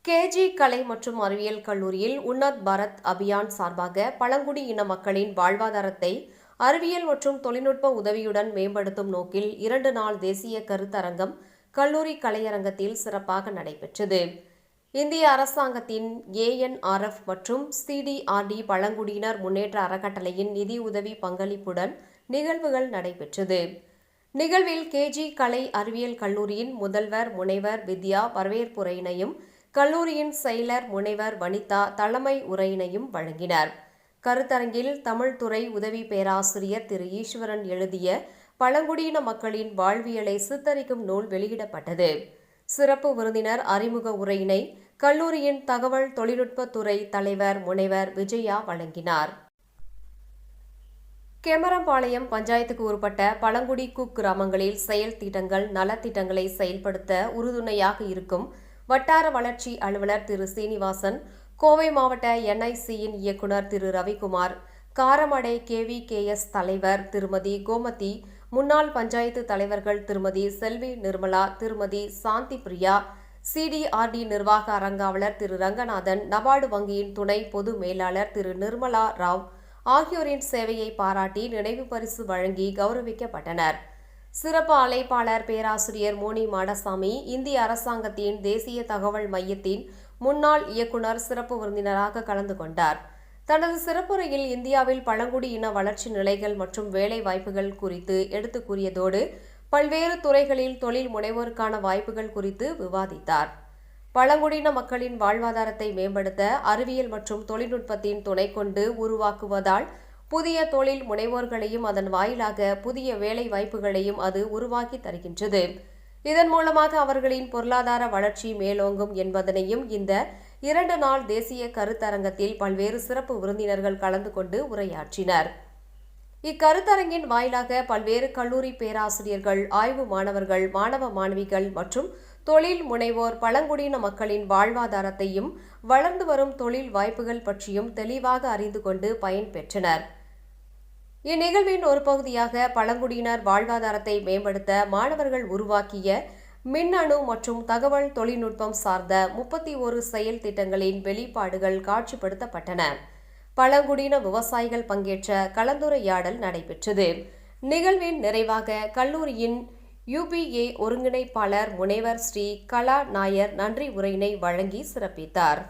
KG கலை மற்றும் அறிவியல் கல்லூரியில் உன்னத் பாரத் அபியான் சார்பாக பழங்குடி இன மக்களின் வாழ்வாதாரத்தை அறிவியல் மற்றும் தொழில்நுட்ப உதவியுடன் மேம்படுத்தும் நோக்கில் 2 நாள் தேசிய கருத்தரங்கம் கல்லூரி கலையரங்கத்தில் சிறப்பாக நடைபெற்றது. இந்திய அரசாங்கத்தின் ANRF மற்றும் CDRD பழங்குடியினர் முன்னேற்ற அறக்கட்டளையின் நிதியுதவி பங்களிப்புடன் நிகழ்வுகள் நடைபெற்றது. நிகழ்வில் கேஜி கலை அறிவியல் கல்லூரியின் முதல்வர் முனைவர் வித்யா வரவேற்புரையினையும் கல்லூரியின் செயலர் முனைவர் வனிதா தலைமை உரையினையும் வழங்கினர். கருத்தரங்கில் தமிழ் துறை உதவி பேராசிரியர் திரு ஈஸ்வரன் எழுதிய பழங்குடியின மக்களின் வாழ்வியலை சித்தரிக்கும் நூல் வெளியிடப்பட்டது. சிறப்பு விருந்தினர் அறிமுக உரையினை கல்லூரியின் தகவல் தொழில்நுட்பத்துறை தலைவர் முனைவர் விஜயா வழங்கினார். கெமரம்பாளையம் பஞ்சாயத்துக்கு உட்பட்ட பழங்குடி குக்கிராமங்களில் செயல் திட்டங்கள் நலத்திட்டங்களை செயல்படுத்த உறுதுணையாக இருக்கும் வட்டார வளர்ச்சி அலுவலர் திரு சீனிவாசன், கோவை மாவட்ட NIC-யின் இயக்குநர் திரு ரவிக்குமார், காரமடை KVKS தலைவர் திருமதி கோமதி, முன்னாள் பஞ்சாயத்து தலைவர்கள் திருமதி செல்வி நிர்மலா, திருமதி சாந்தி பிரியா, CDRD நிர்வாக அரங்காவலர் திரு ரங்கநாதன், நபார்டு வங்கியின் துணை பொது மேலாளர் திரு நிர்மலா ராவ் ஆகியோரின் சேவையை பாராட்டி நினைவு பரிசு வழங்கி கௌரவிக்கப்பட்டனர். சிறப்பு அழைப்பாளர் பேராசிரியர் மோனி மாடசாமி, இந்திய அரசாங்கத்தின் தேசிய தகவல் மையத்தின் முன்னாள் இயக்குநர் சிறப்பு விருந்தினராக கலந்து கொண்டார். தனது சிறப்புரையில் இந்தியாவில் பழங்குடி இன வளர்ச்சி நிலைகள் மற்றும் வேலை வாய்ப்புகள் குறித்து எடுத்துக் கூறியதோடு பல்வேறு துறைகளில் தொழில் முனைவோருக்கான வாய்ப்புகள் குறித்து விவாதித்தார். பழங்குடியின மக்களின் வாழ்வாதாரத்தை மேம்படுத்த அறிவியல் மற்றும் தொழில்நுட்பத்தின் துணை கொண்டு உருவாக்குவதால் புதிய தொழில் முனைவோர்களையும் அதன் வாயிலாக புதிய வேலை வாய்ப்புகளையும் அது உருவாக்கி தருகின்றது. இதன் மூலமாக அவர்களின் பொருளாதார வளர்ச்சி மேலோங்கும் என்பதனையும் இந்த 2 நாள் தேசிய கருத்தரங்கத்தில் பல்வேறு சிறப்பு விருந்தினர்கள் கலந்து கொண்டு உரையாற்றினர். இக்கருத்தரங்கின் வாயிலாக பல்வேறு கல்லூரி பேராசிரியர்கள், ஆய்வு மாணவர்கள், மாணவ மாணவிகள் மற்றும் தொழில் முனைவோர் பழங்குடியின மக்களின் வாழ்வாதாரத்தையும் வளர்ந்து வரும் தொழில் வாய்ப்புகள் பற்றியும் தெளிவாக அறிந்து கொண்டு பயன்பெற்றனர். இந்நிகழ்வின் ஒரு பகுதியாக பழங்குடியினர் வாழ்வாதாரத்தை மேம்படுத்த மாணவர்கள் உருவாக்கிய மின்னணு மற்றும் தகவல் தொழில்நுட்பம் சார்ந்த 31 செயல் திட்டங்களின் வெளிப்பாடுகள் காட்சிப்படுத்தப்பட்டன. பழங்குடியின விவசாயிகள் பங்கேற்ற கலந்துரையாடல் நடைபெற்றது. நிகழ்வின் நிறைவாக கல்லூரியின் UBA ஒருங்கிணைப்பாளர் முனைவர் ஸ்ரீ கலா நாயர் நன்றி உரையினை வழங்கி சிறப்பித்தார்.